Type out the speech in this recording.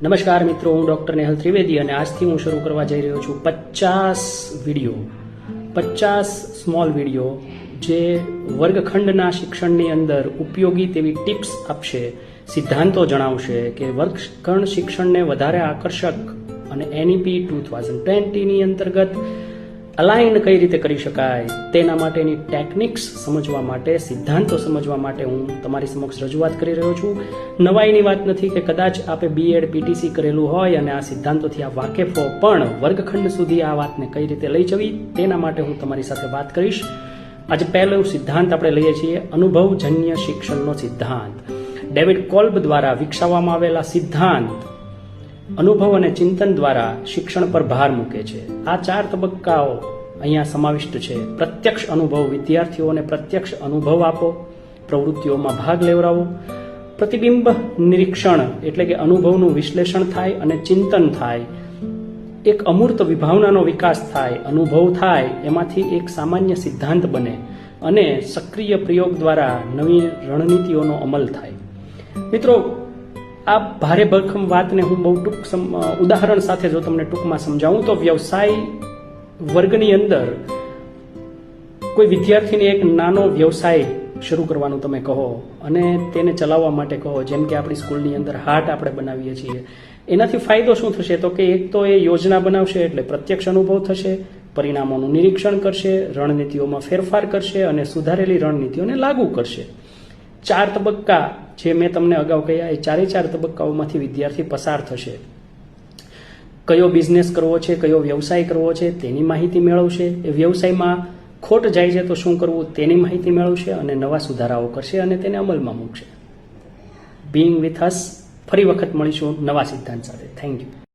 નમસ્કાર મિત્રો, હું ડોક્ટર નેહલ ત્રિવેદી અને આજથી હું શરૂ કરવા જઈ રહ્યો છું 50 સ્મોલ વિડીયો જે વર્ગખંડના શિક્ષણની અંદર ઉપયોગી તેવી ટિપ્સ આપશે, સિદ્ધાંતો જણાવશે કે વર્ગખંડ શિક્ષણને વધારે આકર્ષક અને NEP 2020ની અંતર્ગત અલાઇન કઈ રીતે કરી શકાય તેના માટેની ટેકનિક્સ સમજવા માટે, સિદ્ધાંતો સમજવા માટે હું તમારી સમક્ષ રજૂઆત કરી રહ્યો છું. નવાઈની વાત નથી કે કદાચ આપે BEd PTC કરેલું હોય અને આ સિદ્ધાંતોથી આ વાકેફ હો, પણ વર્ગખંડ સુધી આ વાતને કઈ રીતે લઈ જવી તેના માટે હું તમારી સાથે વાત કરીશ. આજે પહેલો સિદ્ધાંત આપણે લઈએ છીએ અનુભવજન્ય શિક્ષણનો સિદ્ધાંત. ડેવિડ કોલ્બ દ્વારા વિકસાવવામાં આવેલા સિદ્ધાંત અનુભવ અને ચિંતન દ્વારા શિક્ષણ પર ભાર મૂકે છે. આ 4 તબક્કાઓ અહીંયા સમાવિષ્ટ છે. પ્રત્યક્ષ અનુભવ, વિદ્યાર્થીઓને પ્રત્યક્ષ અનુભવ આપો, પ્રવૃત્તિઓમાં ભાગ લેવડાવો, પ્રતિબિંબ નિરીક્ષણ એટલે કે અનુભવનું વિશ્લેષણ થાય અને ચિંતન થાય, એક અમૂર્ત વિભાવનાનો વિકાસ થાય, અનુભવ થાય, એમાંથી એક સામાન્ય સિદ્ધાંત બને અને સક્રિય પ્રયોગ દ્વારા નવી રણનીતિઓનો અમલ થાય. મિત્રો, આ ભારે ભરખમ વાતને હું બહુ ટૂંક ઉદાહરણ સાથે જો તમને ટૂંકમાં સમજાવું તો, વ્યવસાય વર્ગની અંદર કોઈ વિદ્યાર્થીને એક નાનો વ્યવસાય શરૂ કરવાનું તમે કહો અને તેને ચલાવવા માટે કહો, જેમ કે આપણી સ્કૂલની અંદર હાટ આપણે બનાવીએ છીએ, એનાથી ફાયદો શું થશે તો કે એક તો એ યોજના બનાવશે એટલે પ્રત્યક્ષ અનુભવ થશે, પરિણામોનું નિરીક્ષણ કરશે, રણનીતિઓમાં ફેરફાર કરશે અને સુધારેલી રણનીતિઓને લાગુ કરશે. 4 તબક્કા જે મેં તમને અગાઉ કહ્યા, એ 4 તબક્કાઓમાંથી વિદ્યાર્થી પસાર થશે. કયો બિઝનેસ કરવો છે, કયો વ્યવસાય કરવો છે તેની માહિતી મેળવશે, એ વ્યવસાયમાં ખોટ જાય છે તો શું કરવું તેની માહિતી મેળવશે અને નવા સુધારાઓ કરશે અને તેને અમલમાં મૂકશે. બીઇંગ વિથ અસ, ફરી વખત મળીશું નવા સિદ્ધાંત સાથે. Thank you.